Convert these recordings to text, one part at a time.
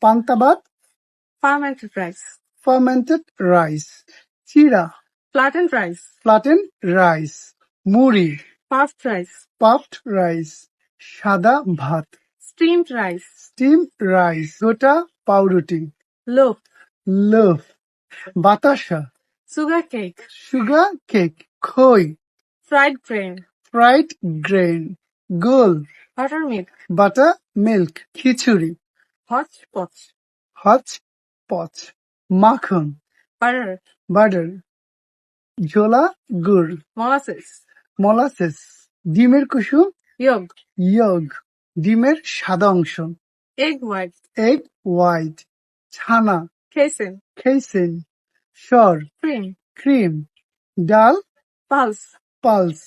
পান্তা ভাত, fermented rice, fermented rice, চিরা, flattened rice, ফ্লাটেন রাইস, মুড়ি, puffed rice, পাফড রাইস, সাদা ভাত, steamed rice, স্টিম রাইস, গোটা পাউরুটি, loaf, লোফ, বাতাসা, sugar cake, সুগার কেক, খই, fried grain, ফ্রাইড গ্রেন, গোল, buttermilk, বাটার মিল্ক, খিচুড়ি, hodgepodge, হচ পচ, মাখন, butter, বাটার, ঝোলা গুড়, molasses, মোলাসেস, ডিমের কুসুম, yolk, ইয়গ, ডিমের সাদা অংশ, egg white, এগ হোয়াইট, ছানা, casein, খেসিন, সর, cream, ক্রিম, ডাল, pulse, পালস,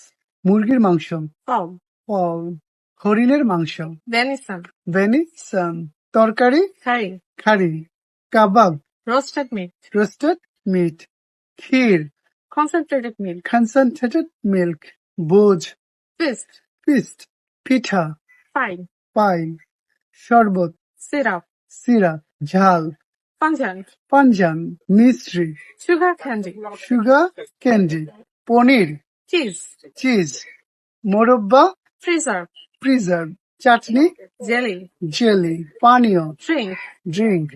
মুরগির মাংস, fowl, পল, হরিণের মাংস, venison, ভেনিসন, তরকারি, curry, খারি, কাবাব, roasted meat, রোস্টেড মিট, ক্ষীর, concentrated milk, কনসেন্ট্রেটেড মিল্ক, বোঝ, feast, ফিস্ট, পিঠা, pie, পাইন, শরবত, syrup, সিরাপ, ঝাল, pungent, পাঞ্জান, Misri, sugar candy, sugar candy, পনির, cheese, চিজ, মোরব্বা, preserve, প্রিজার্ভ, চাটনি, jelly, jelly, পানীয়, drink, drink,